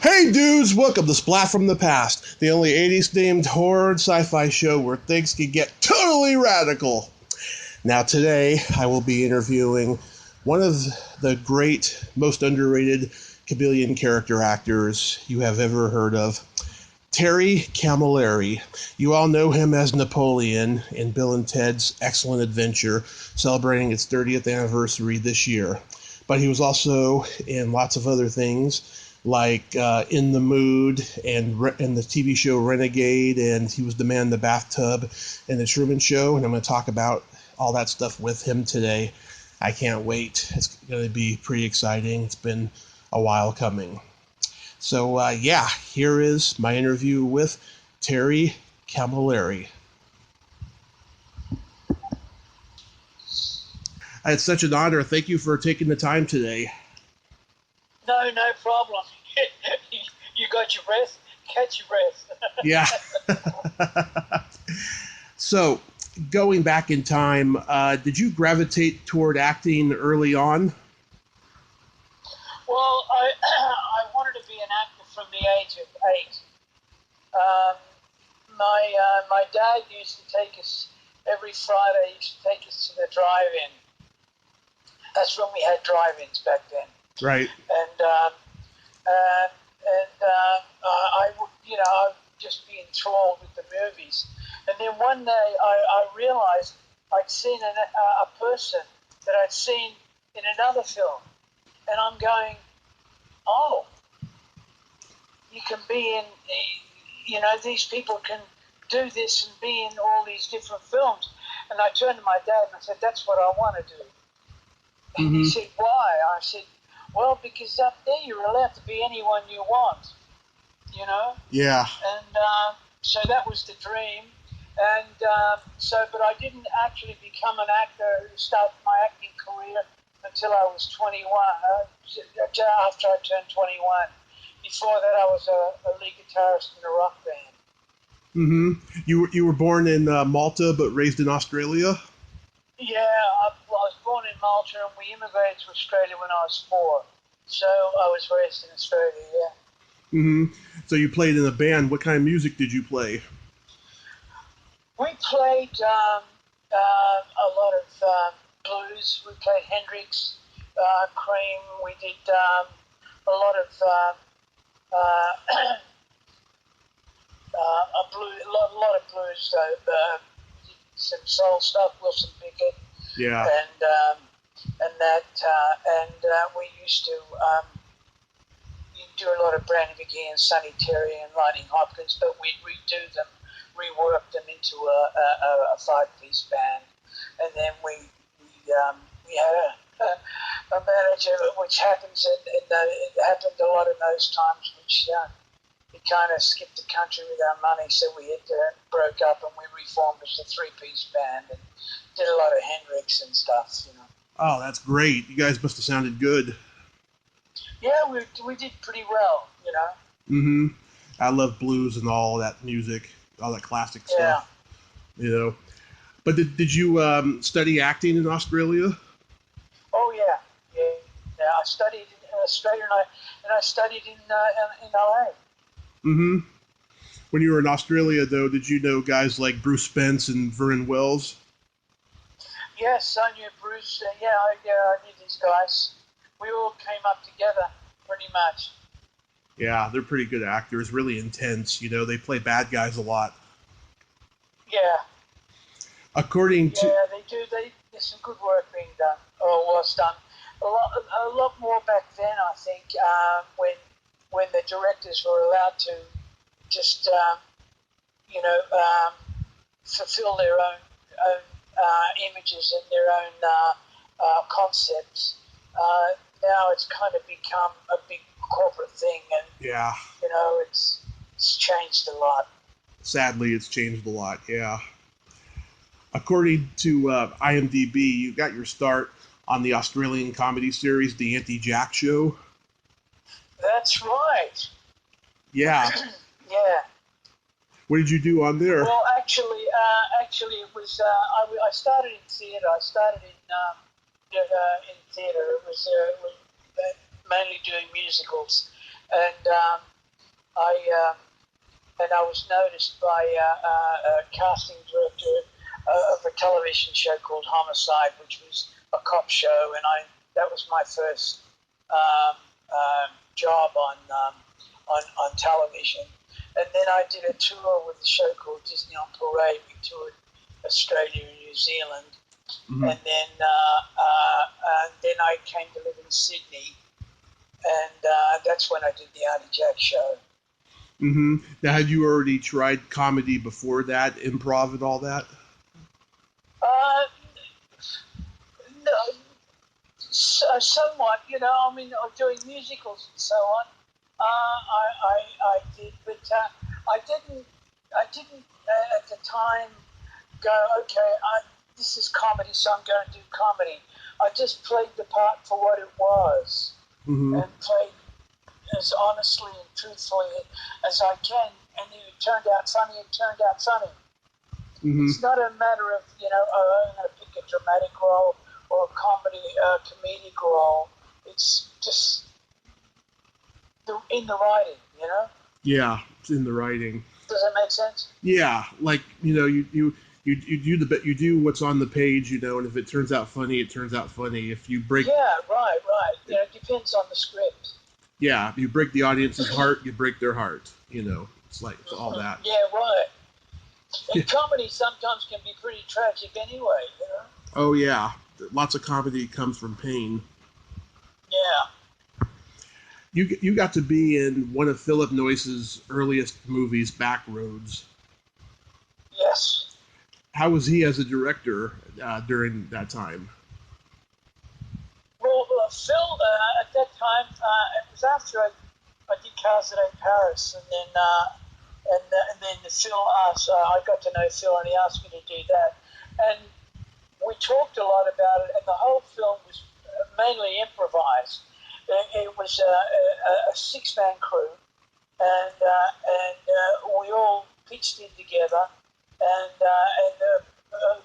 Hey dudes, welcome to Splat from the Past, the only 80s themed horror and sci-fi show where things can get totally radical. Now today, I will be interviewing one of the great, most underrated chameleon character actors you have ever heard of, Terry Camilleri. You all know him as Napoleon in Bill and Ted's Excellent Adventure, celebrating its 30th anniversary this year. But he was also in lots of other things, like In the Mood and the TV show Renegade, and he was the man in the bathtub in the Truman Show, and I'm going to talk about all that stuff with him today. I can't wait. It's going to be pretty exciting. It's been a while coming. So, here is my interview with Terry Camilleri. It's such an honor. Thank you for taking the time today. No problem. You got your breath? Catch your breath. Yeah. So, going back in time, did you gravitate toward acting early on? Well, I wanted to be an actor from the age of 8. My dad used to take us every Friday. He used to take us to the drive-in. That's when we had drive-ins back then. Right. And I would, I'd just be enthralled with the movies. And then one day I realized I'd seen a person that I'd seen in another film. And I'm going, oh, you can be in, these people can do this and be in all these different films. And I turned to my dad and I said, that's what I want to do. And Mm-hmm. he said, why? I said, well, because up there you're allowed to be anyone you want, Yeah. And so that was the dream. And but I didn't actually become an actor, start my acting career until I was 21, after I turned 21. Before that, I was a lead guitarist in a rock band. Mm-hmm. You were born in Malta, but raised in Australia? Yeah, I was born in Malta, and we immigrated to Australia when I was 4. So I was raised in Australia, yeah. Mm-hmm. So you played in a band. What kind of music did you play? We played a lot of blues. We played Hendrix, Cream. We did a lot of a lot of blues. Some soul stuff, Wilson Pickett. Yeah. And we used to do a lot of Brandon McGee and Sonny Terry and Lightning Hopkins, but we'd rework them into a 5-piece band. And then we had a manager, which happens, and it happened a lot in those times, which he kind of skipped the country with our money, so we broke up and we reformed as a 3-piece band and did a lot of Hendrix and stuff, Oh, that's great. You guys must have sounded good. Yeah, we did pretty well, Mm-hmm. I love blues and all that music, all that classic stuff. Yeah. But did you study acting in Australia? Oh yeah. I studied in Australia and I studied in LA. Mm-hmm. When you were in Australia, though, did you know guys like Bruce Spence and Vernon Wells? Yes, I knew Bruce. I knew these guys. We all came up together, pretty much. Yeah, they're pretty good actors, really intense. They play bad guys a lot. Yeah. According to... Yeah, they do. There's some good work being done, or was done. A lot more back then, I think, when the directors were allowed to just, fulfill their own images and their own concepts. Now it's kind of become a big corporate thing, and yeah, it's changed a lot. Sadly, it's changed a lot. Yeah. According to IMDb, you got your start on the Australian comedy series The Auntie Jack Show. That's right. Yeah. Yeah. What did you do on there? Well, actually, it was. I started in theatre. I started in theatre. It was mainly doing musicals, and I was noticed by a casting director of a television show called Homicide, which was a cop show, and that was my first job on television. And then I did a tour with a show called Disney on Parade. We toured Australia and New Zealand, and then I came to live in Sydney, and that's when I did the Artie Jack show. Mm-hmm. Now, had you already tried comedy before that, improv and all that? No, somewhat. I mean, doing musicals and so on. I did, but I didn't at the time go, okay, this is comedy, so I'm going to do comedy. I just played the part for what it was, and played as honestly and truthfully as I can, and if it turned out funny, it turned out funny. It's not a matter of, I'm going to pick a dramatic role or a comedic role. It's just in the writing, Yeah, it's in the writing. Does that make sense? Yeah, like, you do what's on the page, and if it turns out funny, it turns out funny. If you break... Yeah, right. It depends on the script. Yeah, if you break the audience's heart, you break their heart. It's like it's all that. Yeah, right. And comedy sometimes can be pretty tragic anyway, Oh, yeah. Lots of comedy comes from pain. Yeah. You got to be in one of Philip Noyce's earliest movies, Backroads. Yes. How was he as a director during that time? Well, Phil, at that time, it was after I did Cars That Ain't Paris, and then Phil asked, I got to know Phil, and he asked me to do that. And we talked a lot about it, and the whole film was mainly improvised. It was a six-man crew, and we all pitched in together, and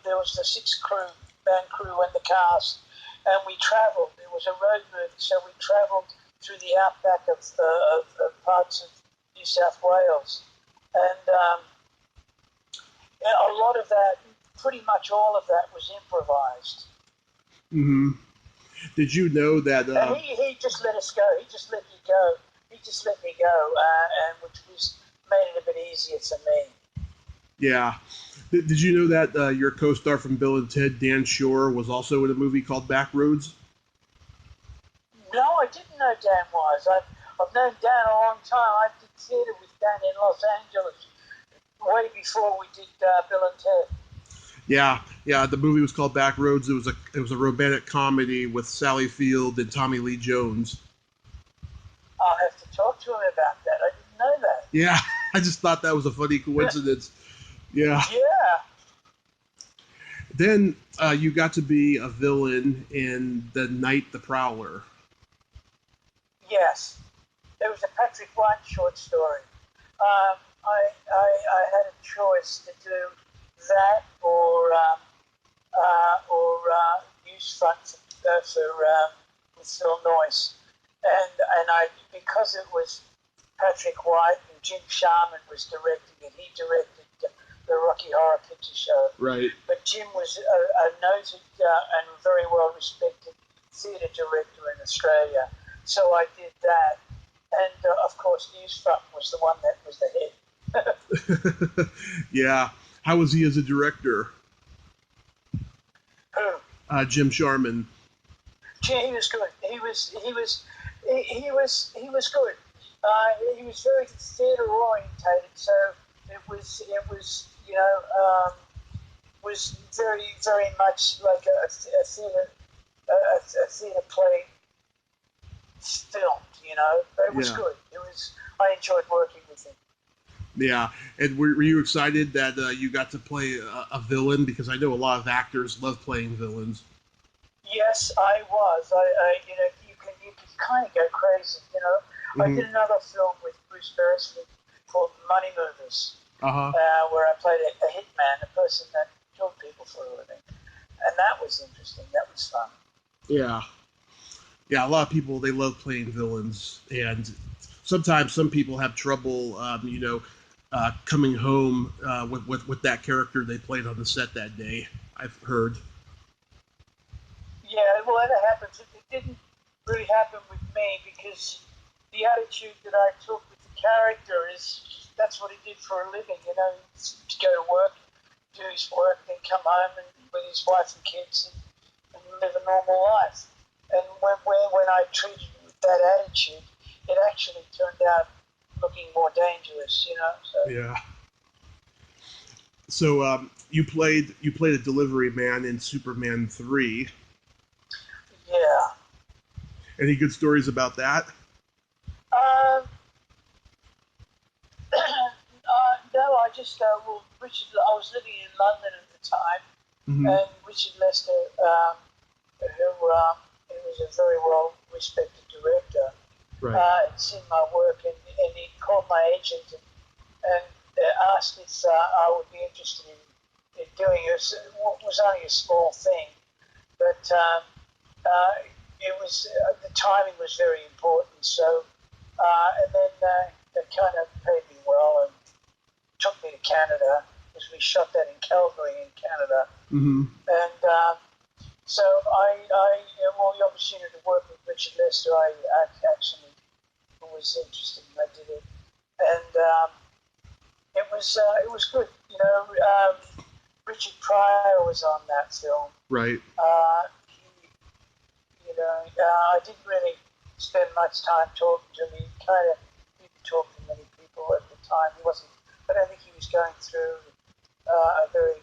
there was the six-man crew and the cast, and we travelled. It was a road movie, so we travelled through the outback of parts of New South Wales, and a lot of that, pretty much all of that, was improvised. Did you know that... And he just let us go. He just let you go. He just let me go, and which made it a bit easier for me. Yeah. Did you know that your co-star from Bill and Ted, Dan Shore, was also in a movie called Backroads? No, I didn't know Dan was. I've known Dan a long time. I did theatre with Dan in Los Angeles way before we did Bill and Ted. Yeah. The movie was called Backroads. It was a romantic comedy with Sally Field and Tommy Lee Jones. I'll have to talk to him about that. I didn't know that. Yeah, I just thought that was a funny coincidence. Yeah. Then you got to be a villain in The Night the Prowler. Yes. It was a Patrick White short story. I had a choice to do that or use fun with Phil Noyce, and because it was Patrick White and Jim Sharman was directing it. He directed the Rocky Horror Picture Show. Right. But Jim was a noted and very well respected theatre director in Australia, so I did that. And of course, Newsfuck was the one that was the hit. Yeah. How was he as a director? Who? Jim Sharman. He was good. He was good. He was very theatre orientated, so it was was very very much like a theatre play filmed, but it was good. I enjoyed working with him. Yeah, and were you excited that you got to play a villain? Because I know a lot of actors love playing villains. Yes, I was. You can kind of go crazy, I did another film with Bruce Beresford called Money Movers, where I played a hitman, a person that killed people for a living, and that was interesting. That was fun. Yeah, a lot of people, they love playing villains, and sometimes some people have trouble, coming home with that character they played on the set that day. I've heard. Yeah, well, that happens. It didn't really happen with me because the attitude that I took with the character is that's what he did for a living, to go to work, do his work, then come home and with his wife and kids and live a normal life. And when I treated him with that attitude, it actually turned out looking more dangerous, So. Yeah. So you played a delivery man in Superman 3. Yeah. Any good stories about that? No, I just Richard. I was living in London at the time, and Richard Lester, who was a very well respected director, Right. had seen my work, and he called my agent and asked if I would be interested in doing it. It was only a small thing, but it was the timing was very important. So, and then they kind of paid me well and took me to Canada because we shot that in Calgary in Canada. Mm-hmm. And so I the opportunity to work with Richard Lester, I actually was interested and I did it. And it was good. Richard Pryor was on that film. Right. I didn't really spend much time talking to him. He kind of didn't talk to many people at the time. I don't think he was going through a very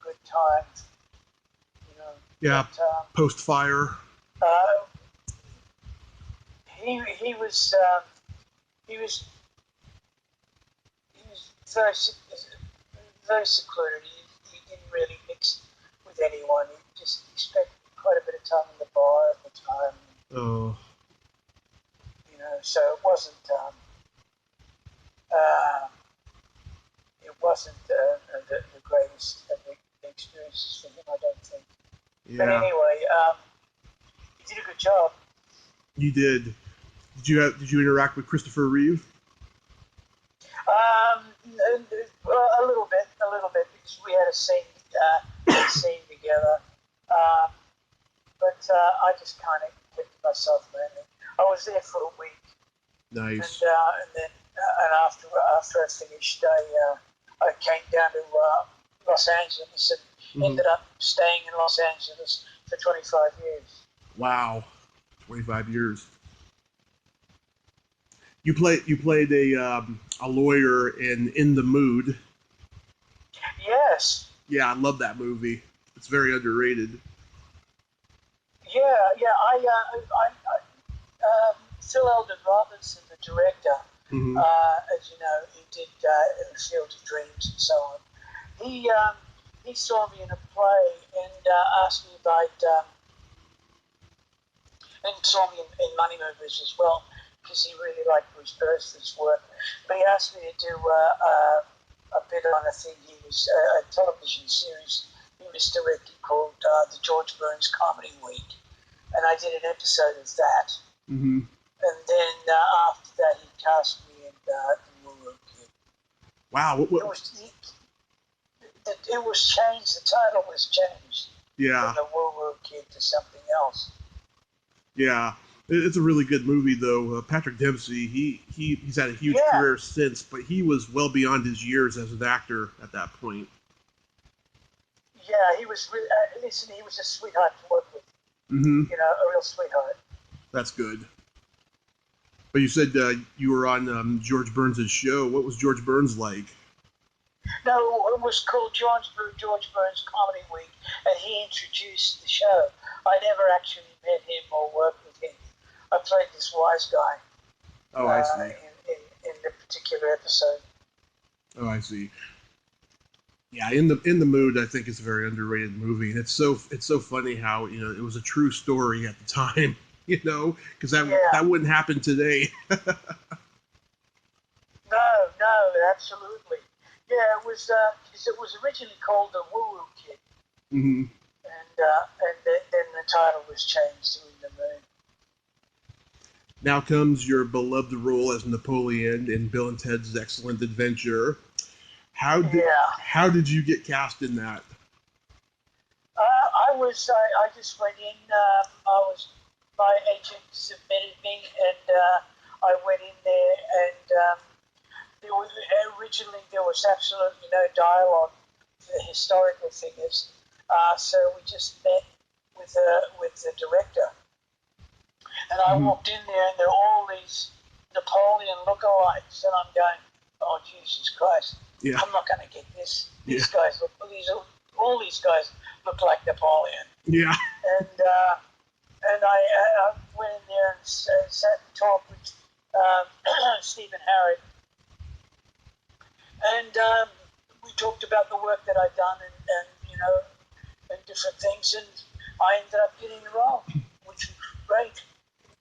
good time. Yeah. But, Post fire. He was very secluded. He didn't really mix with anyone. He spent quite a bit of time in the bar at the time. Oh. So it wasn't the greatest of the experiences for him, I don't think. Yeah. But anyway, he did a good job. You did. Did you interact with Christopher Reeve? A little bit, because we had a scene together. But I just kind of kept to myself mainly. I was there for a week. Nice. And then after I finished, I came down to Los Angeles and ended up staying in Los Angeles for 25 years. Wow, 25 years. You played a lawyer in The Mood. Yes. Yeah, I love that movie. It's very underrated. Yeah. Phil Eldon Robinson, the director, as you know, he did In the Field of Dreams and so on. He saw me in a play and asked me about, and saw me in Money Movers as well, because he really liked Bruce Beresford's work. But he asked me to do a bit on a thing. A television series he was directing called the George Burns Comedy Week, and I did an episode of that. Mm-hmm. And then after that, he cast me in the Woo Woo Kid. Wow. It was changed. The title was changed. Yeah. From the Woo Woo Kid to something else. Yeah. It's a really good movie, though. Patrick Dempsey, he's had a huge career since, but he was well beyond his years as an actor at that point. Yeah, he was really, he was a sweetheart to work with. Mm-hmm. A real sweetheart. That's good. But you said you were on George Burns' show. What was George Burns like? No, it was called George Burns Comedy Week, and he introduced the show. I never actually met him or worked with him. I played this wise guy. Oh, I see. In the particular episode. Oh, I see. Yeah, in the Mood, I think it's a very underrated movie, and it's so funny how it was a true story at the time, because that wouldn't happen today. No, absolutely. Yeah, it was originally called the Woo Woo Kid, and then the title was changed to In the Mood. Now comes your beloved role as Napoleon in Bill and Ted's Excellent Adventure. How did you get cast in that? I just went in. My agent submitted me, and I went in there, and originally there was absolutely no dialogue for the historical figures, so we just met with the director, and I walked in there, and there are all these Napoleon lookalikes, and I'm going, oh Jesus Christ, I'm not going to get this. These guys look, all these guys look like Napoleon. Yeah. And I went in there and sat and talked with Stephen Harry, and we talked about the work that I'd done, and different things, and I ended up getting the role, which was great.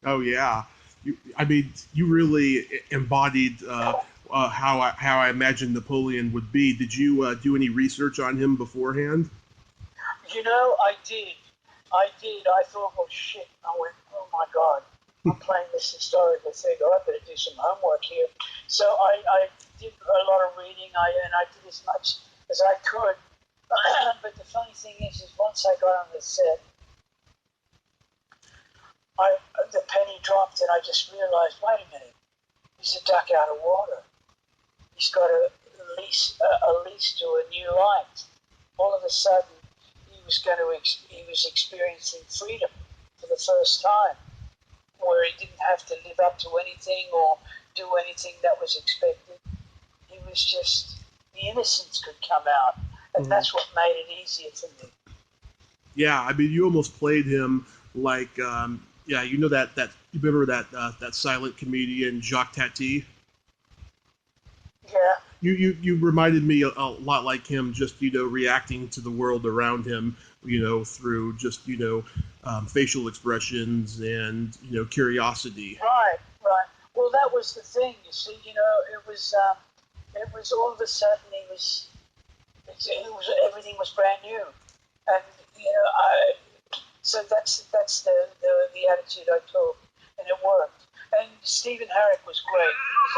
Oh yeah, you really embodied how I imagined Napoleon would be. Did you do any research on him beforehand? I did. I thought, well, shit. I went, oh my God, I'm playing this historical figure. I better do some homework here. So I did a lot of reading, and I did as much as I could. But the funny thing is once I got on the set, the penny dropped, and I just realized, wait a minute, he's a duck out of water. He's got a lease to a new life. All of a sudden, he was experiencing freedom for the first time, where he didn't have to live up to anything or do anything that was expected. He was just, the innocence could come out, and that's what made it easier for me. Yeah, you almost played him like, that you remember that silent comedian Jacques Tati? Yeah. You reminded me a lot like him, just reacting to the world around him, through just facial expressions and curiosity. Right. Well, that was the thing. You see, it was all of a sudden everything was brand new, and so that's the attitude I took, and it worked. And Stephen Herrick was great, because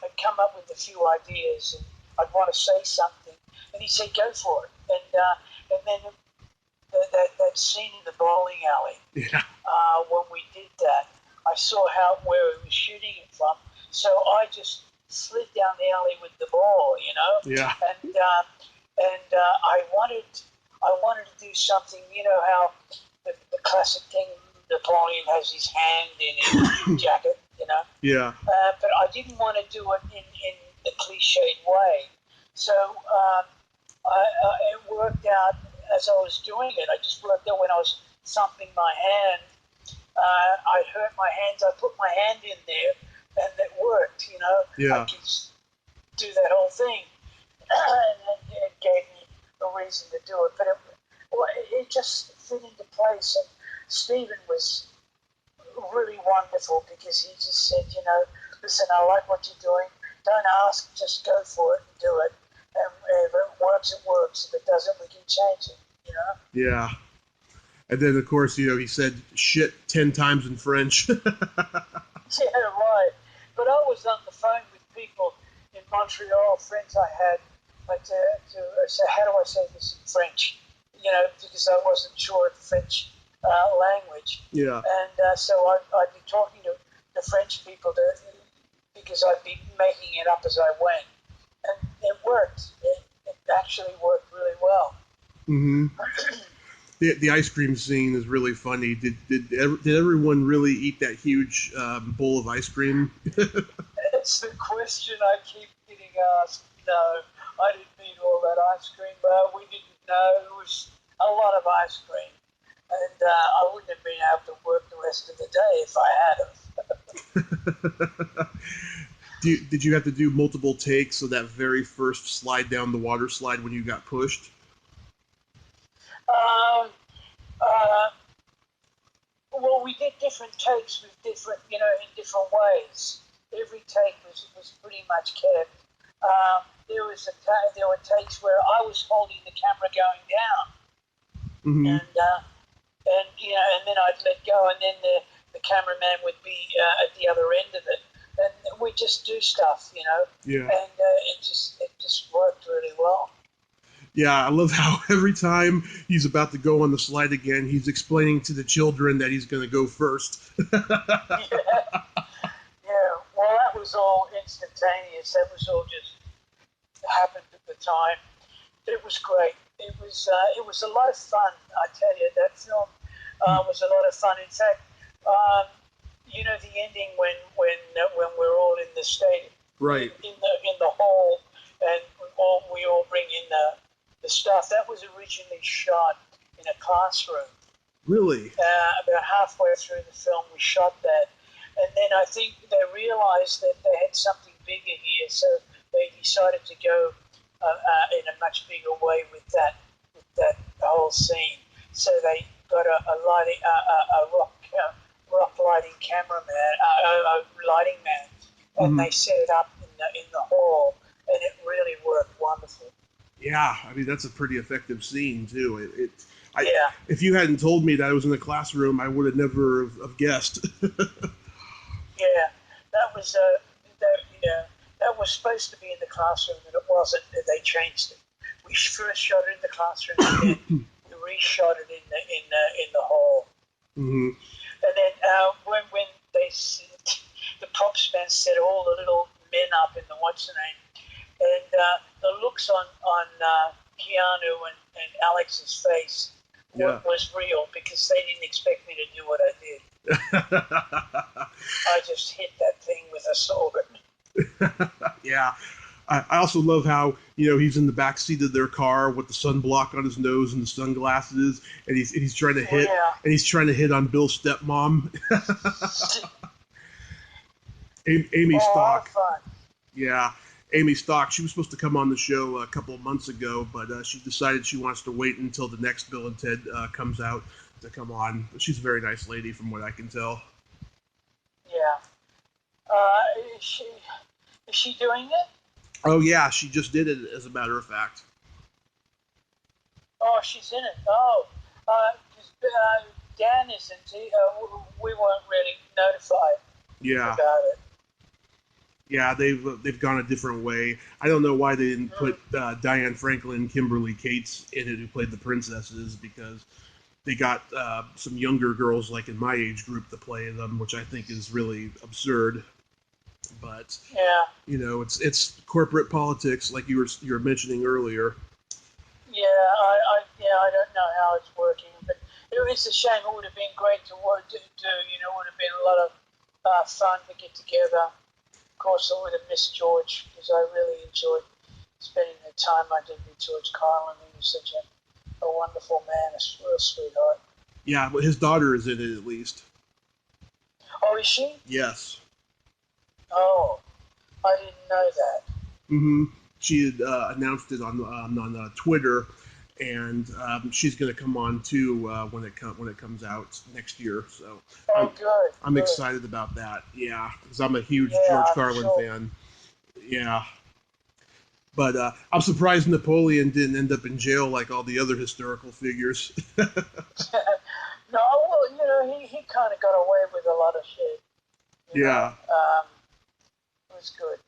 I'd come up with a few ideas, and I'd want to say something, and he said, go for it. And then that scene in the bowling alley, when we did that, I saw where he was shooting it from, so I just slid down the alley with the ball, Yeah. And I wanted to do something, how the classic thing, Napoleon has his hand in his jacket, Yeah. But I didn't want to do it in the cliched way. So it worked out as I was doing it. I just worked out when I was thumping my hand. I hurt my hands. I put my hand in there, and it worked. Yeah. I could do that whole thing, and it gave me a reason to do it. But it just fit into place. And Stephen was really wonderful, because he just said, listen, I like what you're doing. Don't ask, just go for it and do it. And if it works, it works. If it doesn't, we can change it, Yeah. And then, of course, he said shit 10 times in French. Yeah, right. But I was on the phone with people in Montreal, friends I had, to say, how do I say this in French? Because I wasn't sure of the French language. Yeah. And so I'd be talking to the French people because I'd be making it up as I went. And it worked. It actually worked really well. Mm-hmm. The ice cream scene is really funny. Did everyone really eat that huge bowl of ice cream? It's the question I keep getting asked. No, I didn't eat all that ice cream, but we didn't know. It was a lot of ice cream. And I wouldn't have been able to work the rest of the day if I had have. Did you have to do multiple takes of that very first slide down the water slide when you got pushed? Well, we did different takes with different, in different ways. Every take was pretty much kept. There were takes where I was holding the camera going down, Mm-hmm. and then I'd let go, and then the the cameraman would be at the other end of it, and we just do stuff, Yeah. And it just worked really well. Yeah, I love how every time he's about to go on the slide again, he's explaining to the children that he's going to go first. Yeah. Well, that was all instantaneous. That was all just happened at the time. It was great. It was a lot of fun. I tell you, that film was a lot of fun. In fact, the ending when we're all in the stadium, Right. in the hall, and we all bring in the stuff. That was originally shot in a classroom. Really? About halfway through the film, we shot that, and then I think they realized that they had something bigger here, so they decided to go in a much bigger way with that whole scene. So they got a rock lighting cameraman, a lighting man, and they set it up in the hall, and it really worked wonderful. Yeah, I mean that's a pretty effective scene too. Yeah. If you hadn't told me that I was in the classroom, I would have never have guessed. Yeah, that was that was supposed to be in the classroom, and it wasn't. They changed it. We first shot it in the classroom, and then we reshot it in the hall. Mm-hmm. And then when the props man set all the little men up in the what's the name, and the looks on Keanu and Alex's face was real, because they didn't expect me to do what I did. I just hit that thing with a sword. Yeah. I also love how, he's in the back seat of their car with the sunblock on his nose and the sunglasses, and he's trying to hit, and he's trying to hit on Bill's stepmom. Amy Stock. Fun. Yeah. Amy Stock, she was supposed to come on the show a couple of months ago, but she decided she wants to wait until the next Bill and Ted comes out to come on. But she's a very nice lady from what I can tell. Yeah. Is she doing it? Oh, yeah, she just did it, as a matter of fact. Oh, she's in it. Oh, Dan isn't. We weren't really notified about it. Yeah, they've gone a different way. I don't know why they didn't put Diane Franklin and Kimberly Cates in it, who played the princesses, because they got some younger girls, like in my age group, to play them, which I think is really absurd. But it's corporate politics, like you were mentioning earlier. Yeah, I don't know how it's working, but it's a shame. It would have been great to work to do. It would have been a lot of fun to get together. Of course, I would have missed George, because I really enjoyed spending the time I did with George Carlin. He was such a wonderful man, a real sweetheart. Yeah, but his daughter is in it, at least. Oh, is she? Yes. Oh, I didn't know that. Mm-hmm. She had announced it on Twitter, and she's going to come on too when it comes out next year. So I'm good. Excited about that. Yeah, because I'm a huge George Carlin fan. Yeah. But I'm surprised Napoleon didn't end up in jail like all the other historical figures. No, well, he kind of got away with a lot of shit. Yeah. It was good.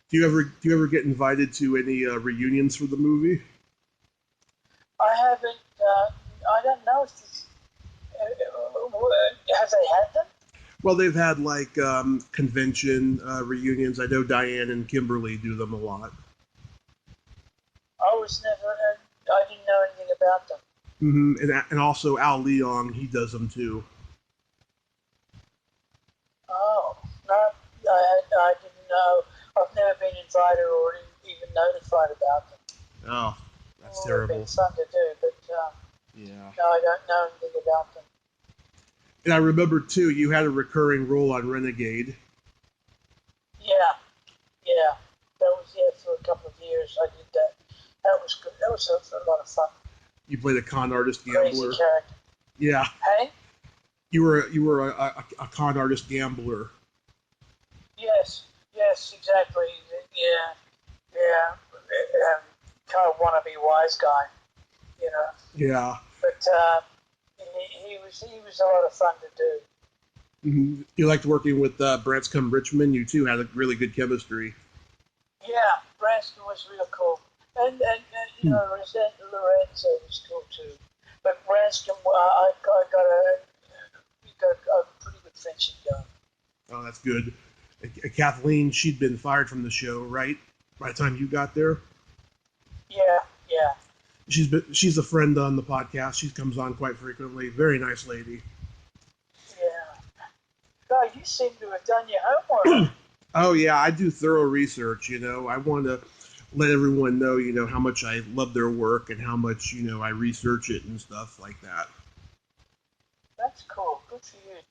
Do you ever get invited to any reunions for the movie? I haven't. I don't know if have they had them? Well, they've had like convention reunions. I know Diane and Kimberly do them a lot. I didn't know anything about them. Mm-hmm. And also Al Leong, he does them too. Oh, no, I didn't know. I've never been invited or even notified about them. Oh, that's terrible. It would have been fun to do, but no, I don't know anything about them. And I remember too, you had a recurring role on Renegade. Yeah. That was for a couple of years. I did that. That was good. That was a lot of fun. You played a con artist gambler. Crazy character. Yeah. Hey. You were a con artist gambler. Yes, exactly. Yeah. Kind of wannabe wise guy, Yeah. But he was a lot of fun to do. Mm-hmm. You liked working with Branscombe Richmond. You two had a really good chemistry. Yeah, Branscombe was real cool. And you know, Lorenzo was cool too. But Branscombe, we got a pretty good friendship going. Oh, that's good. Kathleen, she'd been fired from the show, right? By the time you got there. Yeah, yeah. She's a friend on the podcast. She comes on quite frequently. Very nice lady. Yeah. God, you seem to have done your homework. Oh yeah, I do thorough research. I want to let everyone know, how much I love their work and how much, I research it and stuff like that. That's cool. Good for you.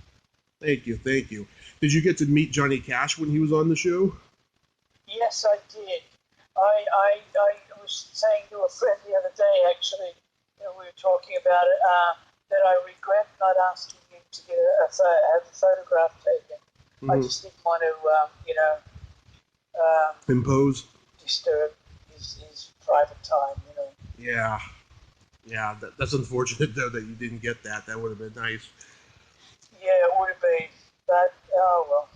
Thank you, thank you. Did you get to meet Johnny Cash when he was on the show? Yes, I did. I was saying to a friend the other day, actually, we were talking about it, that I regret not asking him to get have a photograph taken. Mm-hmm. I just didn't want to, impose, disturb his private time, Yeah, that's unfortunate though that you didn't get that. That would have been nice. Yeah, it would have been, but oh well.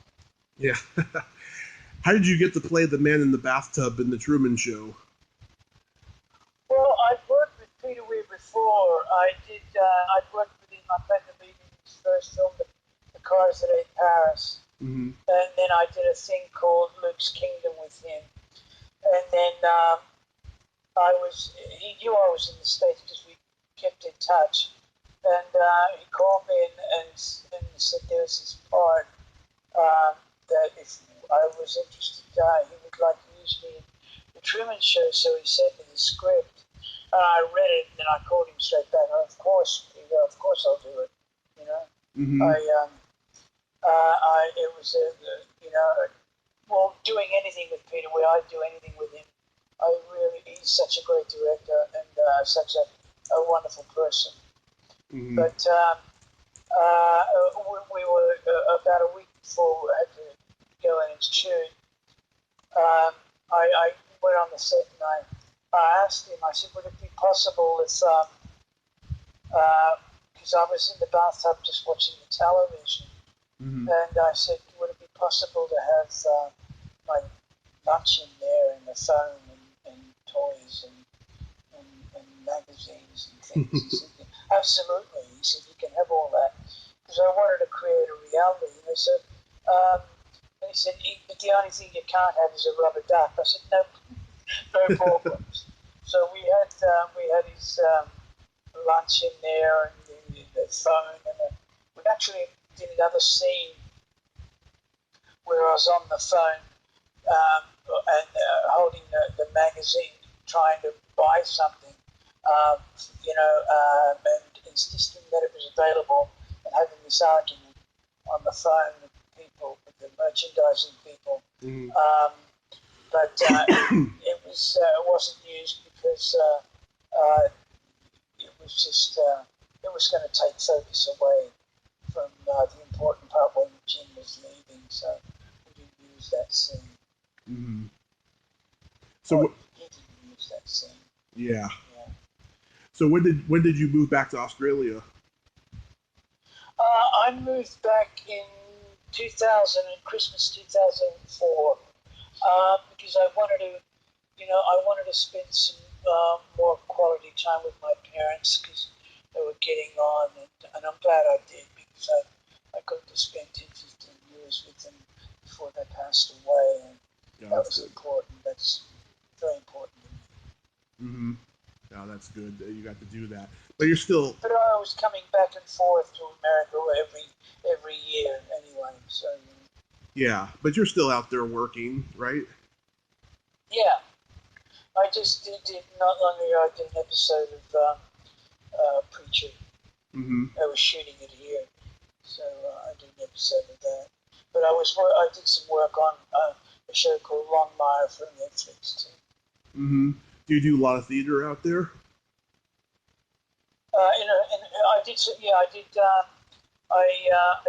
Yeah. How did you get to play the man in the bathtub in the Truman Show? Well, I'd worked with Peter Weir before. I'd worked with him. I played the lead in his first film, The Cars That Ate Paris. Mm-hmm. And then I did a thing called Luke's Kingdom with him. And then he knew I was in the States because we kept in touch. And he called me and said there was this part that if I was interested, he would like to use me in the Truman Show. So he sent me the script. I read it, and then I called him straight back. And of course, I'll do it. Mm-hmm. It was well, doing anything with Peter Weir, I'd do anything with him. He's such a great director and such a wonderful person. Mm-hmm. But we were about a week before we had to go in and shoot. I went on the set and I asked him. I said, "Would it be possible if because I was in the bathtub just watching the television, mm-hmm. and I said, would it be possible to have my lunch in there and the phone and toys and magazines and things?" He said, "Absolutely." He said, "You can have all that," because I wanted to create a reality. And I said, and he said, "But the only thing you can't have is a rubber duck." I said, no problems. So we had his lunch in there and the phone, and we actually did another scene where I was on the phone and holding the magazine, trying to buy something, and insisting that it was available, and having this argument on the phone with people, with the merchandising people. Mm-hmm. But it wasn't used because it was just it was going to take focus away from the important part when Jim was leaving, so we didn't use that scene. Mm-hmm. So he didn't use that scene. Yeah. So when did you move back to Australia? I moved back in 2000, Christmas 2004, because I wanted to spend some more quality time with my parents because they were getting on, and I'm glad I did because I got to spend 10, 15 years with them before they passed away, and that was important. That's very important to me. Mm-hmm. No, that's good that you got to do that. But you're still... But I was coming back and forth to America every year anyway, so... Yeah, but you're still out there working, right? Yeah. I just did not long ago, I did an episode of Preacher. Mm-hmm. I was shooting it here, so I did an episode of that. But I did some work on a show called Longmire for Netflix too. Mm-hmm. Do you do a lot of theater out there? I did. Yeah, I did. I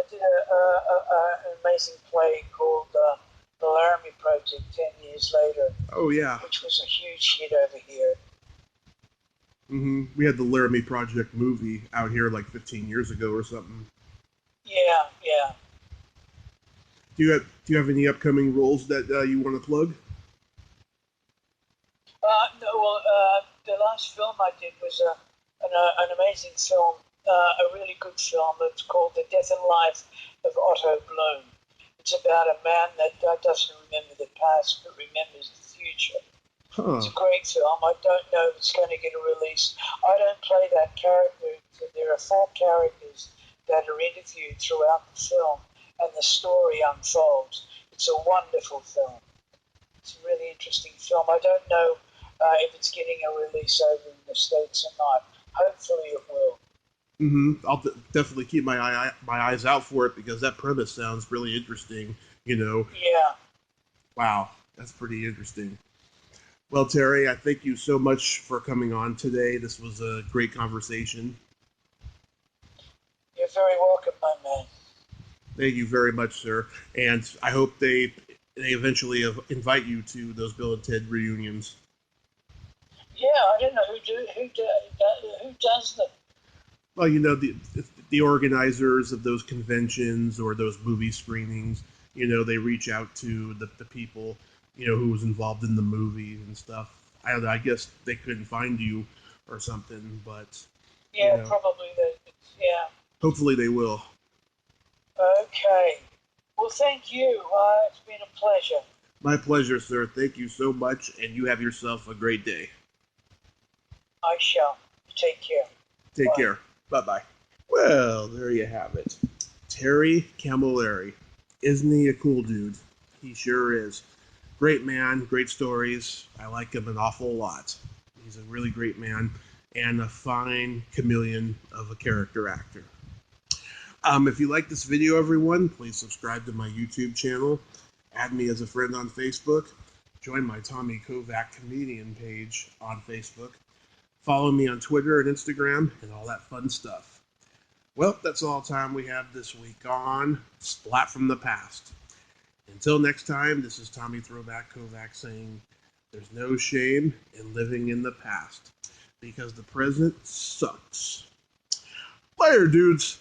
did an amazing play called The Laramie Project 10 years later. Oh yeah. Which was a huge hit over here. Mm-hmm. We had the Laramie Project movie out here like 15 years ago or something. Yeah. Do you have any upcoming roles that you want to plug? No, well, the last film I did was an amazing film, a really good film. It's called The Death and Life of Otto Bloom. It's about a man that doesn't remember the past but remembers the future. Huh. It's a great film. I don't know if it's going to get a release. I don't play that character. There are 4 characters that are interviewed throughout the film, and the story unfolds. It's a wonderful film. It's a really interesting film. I don't know if it's getting a release over in the States or not. Hopefully it will. I'll definitely keep my eyes out for it because that premise sounds really interesting. You know. Yeah. Wow, that's pretty interesting. Well, Terry, I thank you so much for coming on today. This was a great conversation. You're very welcome, my man. Thank you very much, sir. And I hope they eventually invite you to those Bill and Ted reunions. Yeah, I don't know who does them. Well, you know, the organizers of those conventions or those movie screenings, you know, they reach out to the people, you know, who was involved in the movie and stuff. I guess they couldn't find you or something, but Yeah, you know, probably they. Yeah. Hopefully they will. Okay. Well, thank you. It's been a pleasure. My pleasure, sir. Thank you so much, and you have yourself a great day. I shall. Take care. Take care. Bye-bye. Well, there you have it. Terry Camilleri. Isn't he a cool dude? He sure is. Great man, great stories. I like him an awful lot. He's a really great man and a fine chameleon of a character actor. If you like this video, everyone, please subscribe to my YouTube channel. Add me as a friend on Facebook. Join my Tommy Kovac comedian page on Facebook. Follow me on Twitter and Instagram and all that fun stuff. Well, that's all time we have this week on Splat from the Past. Until next time, this is Tommy Throwback Kovac saying there's no shame in living in the past because the present sucks. Later, dudes.